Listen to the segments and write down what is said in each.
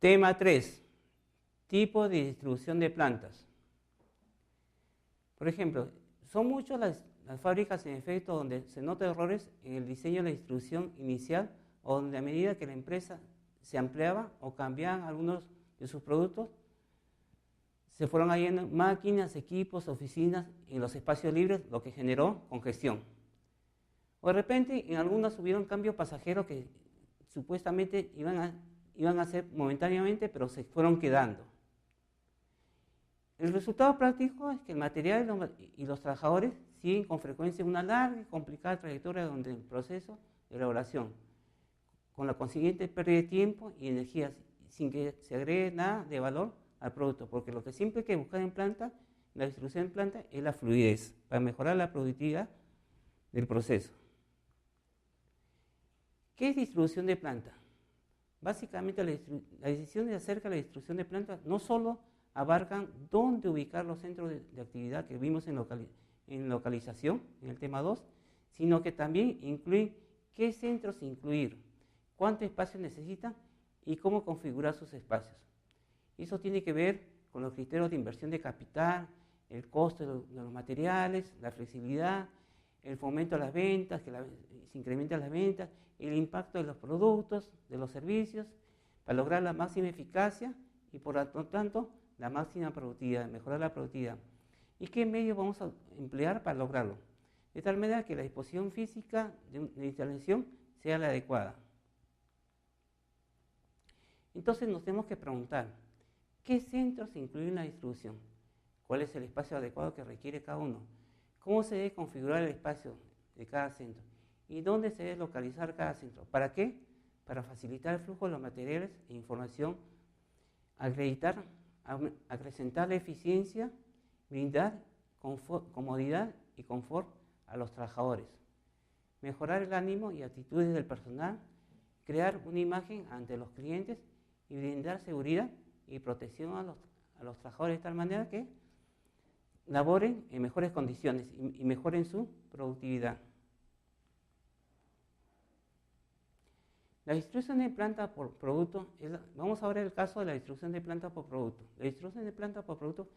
Tema 3. Tipo de distribución de plantas. Por ejemplo, son muchas las fábricas en efecto donde se notan errores en el diseño de la distribución inicial o donde a medida que la empresa se ampliaba o cambiaban algunos de sus productos, se fueron añadiendo máquinas, equipos, oficinas en los espacios libres, lo que generó congestión. O de repente en algunas hubieron cambios pasajeros que supuestamente iban a hacer momentáneamente, pero se fueron quedando. El resultado práctico es que el material y los trabajadores siguen con frecuencia una larga y complicada trayectoria donde el proceso de elaboración, con la consiguiente pérdida de tiempo y energía, sin que se agregue nada de valor al producto, porque lo que siempre hay que buscar en planta, en la distribución en planta, es la fluidez, para mejorar la productividad del proceso. ¿Qué es distribución de planta? Básicamente la decisión acerca de la distribución de plantas no solo abarcan dónde ubicar los centros de actividad que vimos en localización, en el tema 2, sino que también incluyen qué centros incluir, cuánto espacio necesitan y cómo configurar sus espacios. Eso tiene que ver con los criterios de inversión de capital, el costo de los materiales, la flexibilidad, el fomento a las ventas, que se incrementen las ventas, el impacto de los productos, de los servicios, para lograr la máxima eficacia y por lo tanto la máxima productividad, mejorar la productividad. ¿Y qué medios vamos a emplear para lograrlo? De tal manera que la disposición física de instalación sea la adecuada. Entonces nos tenemos que preguntar, ¿qué centros incluyen en la distribución? ¿Cuál es el espacio adecuado que requiere cada uno? ¿Cómo se debe configurar el espacio de cada centro? ¿Y dónde se debe localizar cada centro? ¿Para qué? Para facilitar el flujo de los materiales e información, acrecentar la eficiencia, brindar comodidad y confort a los trabajadores, mejorar el ánimo y actitudes del personal, crear una imagen ante los clientes y brindar seguridad y protección a los trabajadores de tal manera que laboren en mejores condiciones y mejoren su productividad. La distribución de planta por producto, vamos a ver el caso de la distribución de planta por producto. La distribución de planta por producto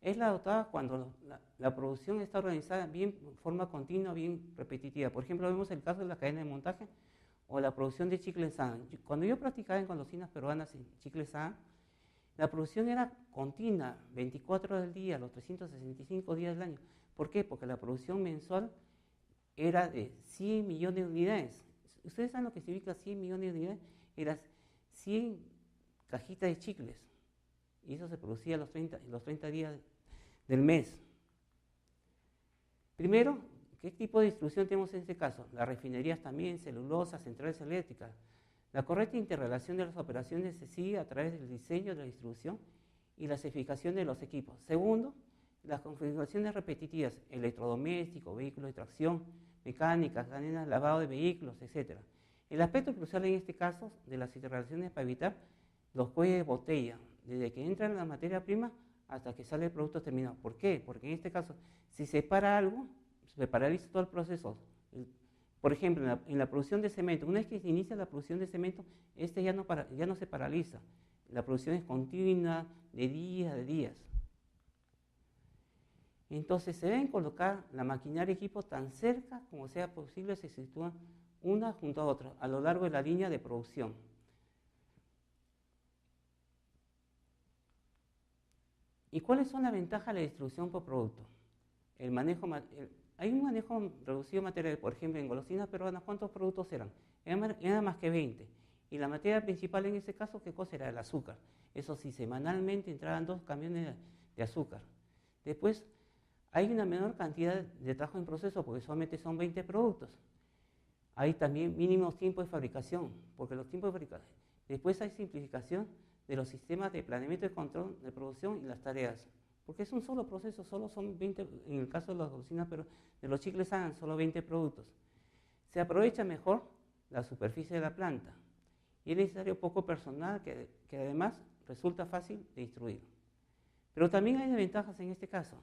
es la adoptada cuando la producción está organizada bien, de forma continua, bien repetitiva. Por ejemplo, vemos el caso de la cadena de montaje o la producción de chicles Sagan. Cuando yo practicaba en golosinas peruanas en chicles Sagan, la producción era continua, 24 horas del día, los 365 días del año. ¿Por qué? Porque la producción mensual era de 100 millones de unidades. ¿Ustedes saben lo que significa 100 millones de unidades? Eran 100 cajitas de chicles. Y eso se producía los 30 días del mes. Primero, ¿qué tipo de distribución tenemos en este caso? Las refinerías también, celulosa, centrales eléctricas. La correcta interrelación de las operaciones se sigue a través del diseño de la distribución y la certificación de los equipos. Segundo, las configuraciones repetitivas, electrodomésticos, vehículos de tracción, mecánicas, cadenas, lavado de vehículos, etc. El aspecto crucial en este caso de las interrelaciones es para evitar los cuellos de botella, desde que entra la materia prima hasta que sale el producto terminado. ¿Por qué? Porque en este caso, si se para algo, se paraliza todo el proceso. Por ejemplo, en la producción de cemento, una vez que se inicia la producción de cemento, ya no se paraliza. La producción es continua, de días. Entonces se deben colocar la maquinaria y equipo tan cerca como sea posible, se sitúan una junto a otra a lo largo de la línea de producción. ¿Y cuáles son las ventajas de la distribución por producto? Hay un manejo reducido de material, por ejemplo, en golosinas peruanas, ¿cuántos productos eran? Eran más que 20. Y la materia principal en ese caso, ¿qué cosa era? El azúcar. Eso sí, semanalmente entraban 2 camiones de azúcar. Después, hay una menor cantidad de trabajo en proceso, porque solamente son 20 productos. Hay también mínimos tiempos de fabricación, porque los tiempos de fabricación. Después hay simplificación de los sistemas de planeamiento y control de producción y las tareas. Porque es un solo proceso, solo son 20, en el caso de las golosinas, pero de los chicles Sagan, solo 20 productos. Se aprovecha mejor la superficie de la planta y es necesario poco personal que además resulta fácil de distribuir. Pero también hay desventajas en este caso.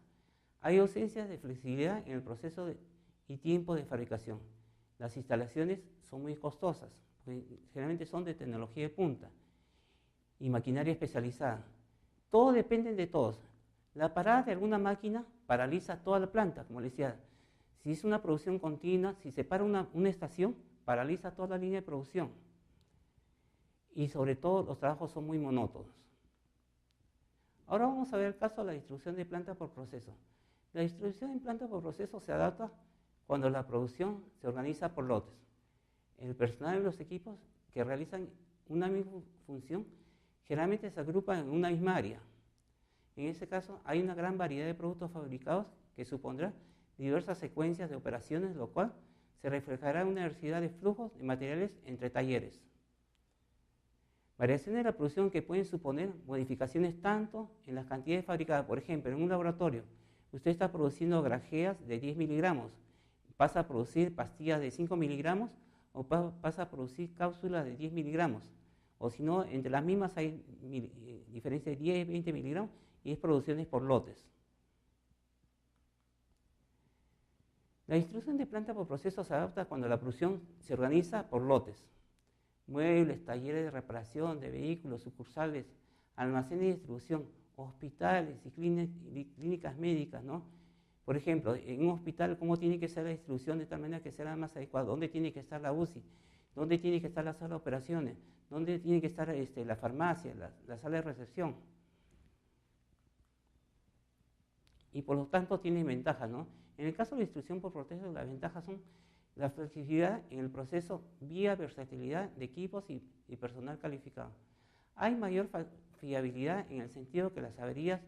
Hay ausencias de flexibilidad en el proceso y tiempo de fabricación. Las instalaciones son muy costosas, porque generalmente son de tecnología de punta. y maquinaria especializada. Todo depende de todos. La parada de alguna máquina paraliza toda la planta, como les decía. Si es una producción continua, si se para una estación, paraliza toda la línea de producción. Y sobre todo los trabajos son muy monótonos. Ahora vamos a ver el caso de la distribución de planta por proceso. La distribución de planta por proceso se adapta cuando la producción se organiza por lotes. El personal de los equipos que realizan una misma función generalmente se agrupan en una misma área. En este caso hay una gran variedad de productos fabricados que supondrá diversas secuencias de operaciones, lo cual se reflejará en una diversidad de flujos de materiales entre talleres. Variaciones de la producción que pueden suponer modificaciones tanto en las cantidades fabricadas. Por ejemplo, en un laboratorio, usted está produciendo grajeas de 10 miligramos, pasa a producir pastillas de 5 miligramos o pasa a producir cápsulas de 10 miligramos. O si no, entre las mismas hay diferencias de 10 y 20 miligramos y es producciones por lotes. La distribución de planta por proceso se adapta cuando la producción se organiza por lotes. Muebles, talleres de reparación de vehículos, sucursales, almacenes de distribución, hospitales y clínicas médicas, ¿no? Por ejemplo, en un hospital, ¿cómo tiene que ser la distribución de tal manera que sea más adecuada? ¿Dónde tiene que estar la UCI? ¿Dónde tiene que estar la sala de operaciones? ¿Dónde tiene que estar la farmacia, la sala de recepción? Y por lo tanto tiene ventajas, ¿no? En el caso de la distribución por proceso, las ventajas son la flexibilidad en el proceso vía versatilidad de equipos y personal calificado. Hay mayor fiabilidad en el sentido que las averías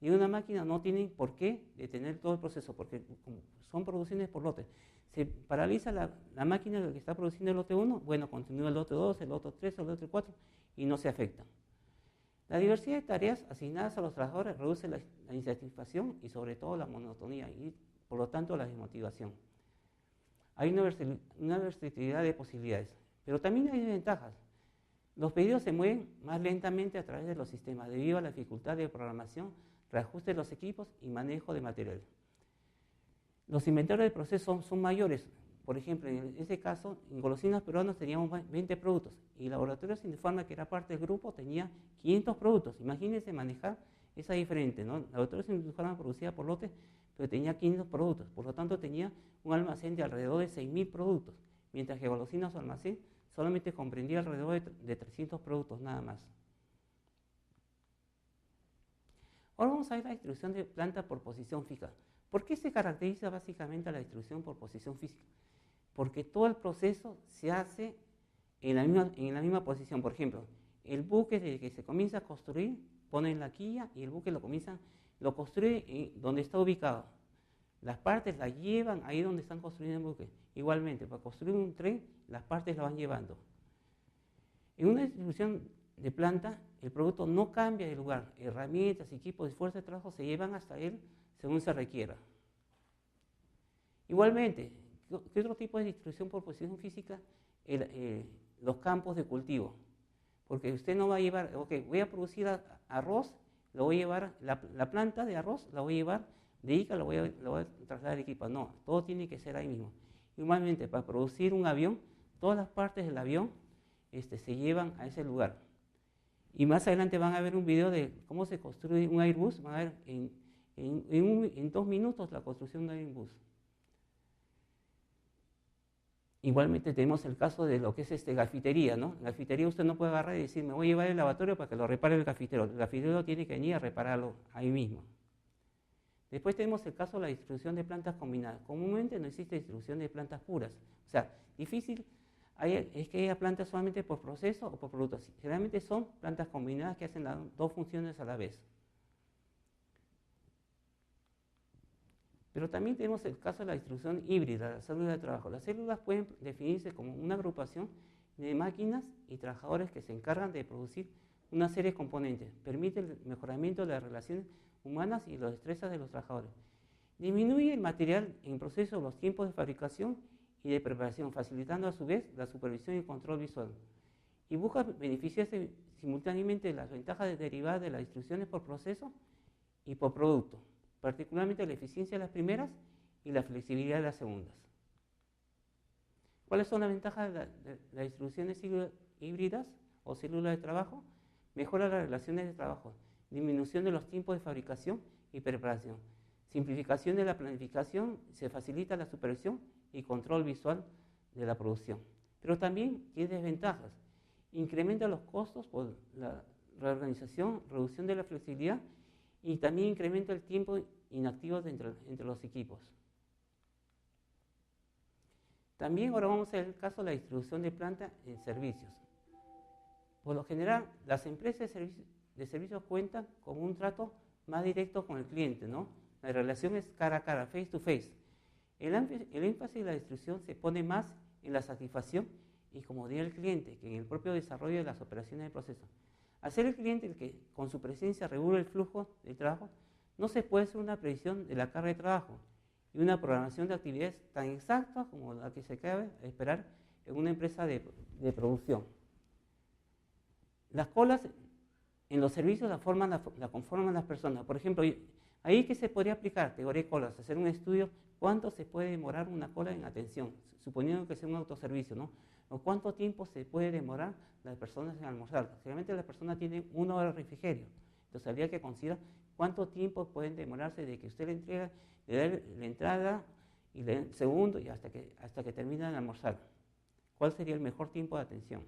de una máquina no tienen por qué detener todo el proceso, porque son producciones por lotes. Se paraliza la máquina que está produciendo el lote 1, bueno, continúa el lote 2, el lote 3, el lote 4 y no se afectan. La diversidad de tareas asignadas a los trabajadores reduce la insatisfacción y sobre todo la monotonía y por lo tanto la desmotivación. Hay una versatilidad de posibilidades, pero también hay desventajas. Los pedidos se mueven más lentamente a través de los sistemas debido a la dificultad de programación, reajuste de los equipos y manejo de material. Los inventarios de proceso son mayores. Por ejemplo, en este caso, en Golosinas Peruanas teníamos 20 productos y Laboratorios Sindefarma, que era parte del grupo, tenía 500 productos. Imagínense manejar esa diferente, ¿no? Laboratorios Sindefarma producía por lotes, pero tenía 500 productos. Por lo tanto, tenía un almacén de alrededor de 6.000 productos, mientras que Golosinas su almacén solamente comprendía alrededor de 300 productos nada más. Ahora vamos a ver la distribución de planta por posición fija. ¿Por qué se caracteriza básicamente la distribución por posición física? Porque todo el proceso se hace en la misma posición. Por ejemplo, el buque desde que se comienza a construir, ponen la quilla y el buque lo construye donde está ubicado. Las partes las llevan ahí donde están construyendo el buque. Igualmente, para construir un tren, las partes las van llevando. En una distribución de planta, el producto no cambia de lugar. Herramientas, equipos y fuerza de trabajo se llevan hasta él según se requiera. Igualmente, ¿qué otro tipo de distribución por posición física? Los campos de cultivo. Porque usted no va a llevar, ok, voy a producir arroz, lo voy a llevar, la planta de arroz la voy a llevar de Ica, lo voy a trasladar a Arequipa. No, todo tiene que ser ahí mismo. Igualmente, para producir un avión, todas las partes del avión se llevan a ese lugar. Y más adelante van a ver un video de cómo se construye un Airbus, van a ver en 2 minutos la construcción de un Airbus. Igualmente tenemos el caso de lo que es gafitería, ¿no? En gafitería usted no puede agarrar y decir, me voy a llevar el lavatorio para que lo repare el gafitero. El gafitero tiene que venir a repararlo ahí mismo. Después tenemos el caso de la distribución de plantas combinadas. Comúnmente no existe distribución de plantas puras. O sea, difícil es que haya plantas solamente por proceso o por productos. Generalmente son plantas combinadas que hacen las dos funciones a la vez. Pero también tenemos el caso de la distribución híbrida, la célula de trabajo. Las células pueden definirse como una agrupación de máquinas y trabajadores que se encargan de producir una serie de componentes. Permite el mejoramiento de las relaciones humanas y las destrezas de los trabajadores. Disminuye el material en proceso, los tiempos de fabricación y de preparación, facilitando a su vez la supervisión y control visual. Y busca beneficiarse simultáneamente de las ventajas derivadas de las distribuciones por proceso y por producto, particularmente la eficiencia de las primeras y la flexibilidad de las segundas. ¿Cuáles son las ventajas de las distribuciones híbridas o células de trabajo? mejora las relaciones de trabajo, disminución de los tiempos de fabricación y preparación, simplificación de la planificación, se facilita la supervisión y control visual de la producción. Pero también tiene desventajas, incrementa los costos por la reorganización, reducción de la flexibilidad y también incrementa el tiempo inactivo entre los equipos. También ahora vamos a ver el caso de la distribución de planta en servicios. Por lo general, las empresas de servicios cuentan con un trato más directo con el cliente, ¿no? La relación es cara a cara, face to face. El énfasis de la distribución se pone más en la satisfacción y comodidad del cliente que en el propio desarrollo de las operaciones de proceso. Al ser el cliente el que con su presencia regula el flujo de trabajo, no se puede hacer una previsión de la carga de trabajo y una programación de actividades tan exacta como la que se cabe esperar en una empresa de producción. Las colas en los servicios la conforman las personas. Por ejemplo, ahí que se podría aplicar teoría de colas, hacer un estudio cuánto se puede demorar una cola en atención, suponiendo que sea un autoservicio, ¿no? O cuánto tiempo se puede demorar las personas en almorzar. Generalmente las personas tienen 1 hora de refrigerio, entonces habría que considerar cuánto tiempo pueden demorarse de que usted le entrega, le da la entrada y el segundo y hasta que terminan de almorzar. ¿Cuál sería el mejor tiempo de atención?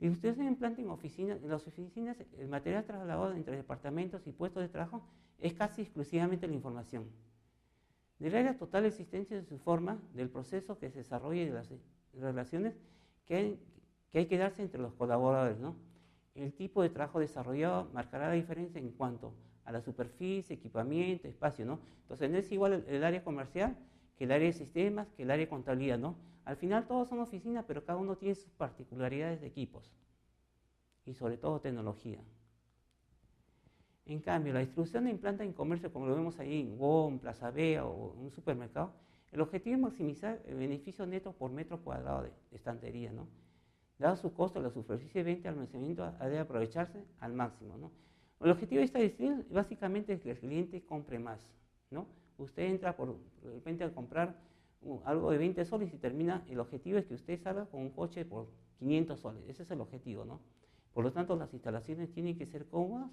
Y ustedes en planta en las oficinas el material trasladado entre departamentos y puestos de trabajo es casi exclusivamente la información. Del área total existencia de su forma, del proceso que se desarrolla y de las relaciones que hay que darse entre los colaboradores, ¿no? El tipo de trabajo desarrollado marcará la diferencia en cuanto a la superficie, equipamiento, espacio, ¿no? Entonces no es igual el área comercial que el área de sistemas, que el área de contabilidad, ¿no? Al final todos son oficinas, pero cada uno tiene sus particularidades de equipos y sobre todo tecnología. En cambio, la distribución en planta en comercio, como lo vemos ahí en WOM, Plaza Vea o un supermercado, el objetivo es maximizar el beneficio neto por metro cuadrado de estantería, ¿no? Dado su costo, la superficie de venta y almacenamiento ha de aprovecharse al máximo, ¿no? El objetivo de esta distribución básicamente es que el cliente compre más, ¿no? Usted entra de repente a comprar algo de 20 soles y termina, el objetivo es que usted salga con un coche por 500 soles, ese es el objetivo, ¿no? Por lo tanto, las instalaciones tienen que ser cómodas,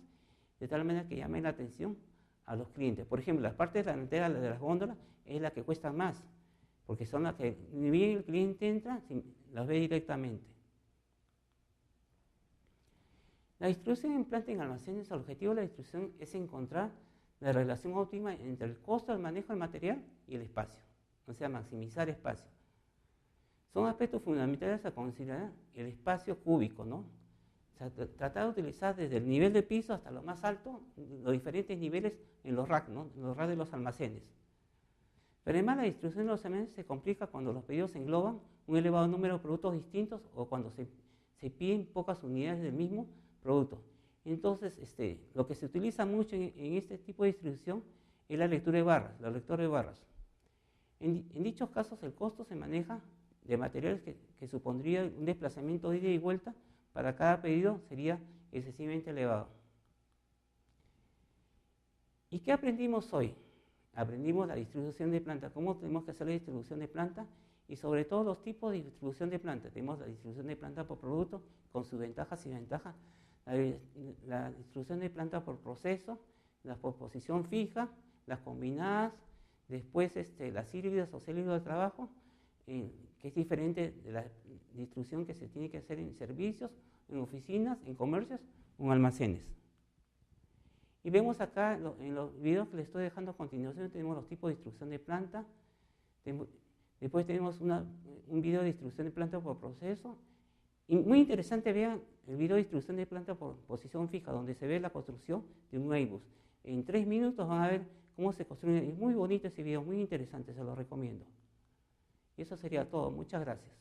de tal manera que llamen la atención a los clientes. Por ejemplo, las partes delanteras de las góndolas es la que cuesta más, porque son las que ni bien el cliente entra, las ve directamente. La distribución en planta en almacenes, el objetivo de la distribución es encontrar la relación óptima entre el costo del manejo del material y el espacio, o sea, maximizar espacio. Son aspectos fundamentales a considerar el espacio cúbico, ¿no? O sea, tratar de utilizar desde el nivel de piso hasta lo más alto los diferentes niveles en los racks, ¿no? En los racks de los almacenes. Pero además la distribución de los almacenes se complica cuando los pedidos engloban un elevado número de productos distintos o cuando se piden pocas unidades del mismo producto. Entonces, lo que se utiliza mucho en este tipo de distribución es la lectura de barras, la lectura de barras. En dichos casos, el costo se maneja de materiales que supondría un desplazamiento de ida y vuelta para cada pedido sería excesivamente elevado. ¿Y qué aprendimos hoy? Aprendimos la distribución de planta, cómo tenemos que hacer la distribución de planta y sobre todo los tipos de distribución de planta. Tenemos la distribución de planta por producto con sus ventajas y ventajas, la distribución de planta por proceso, la por posición fija, las combinadas, después las híbridas o híbridos de trabajo, que es diferente de la distribución que se tiene que hacer en servicios, en oficinas, en comercios o en almacenes. Y vemos acá en los videos que les estoy dejando a continuación, tenemos los tipos de distribución de planta, después tenemos un video de distribución de planta por proceso, y muy interesante, vean el video de distribución de planta por posición fija, donde se ve la construcción de un Airbus. En 3 minutos van a ver cómo se construye, es muy bonito ese video, muy interesante, se lo recomiendo. Y eso sería todo, muchas gracias.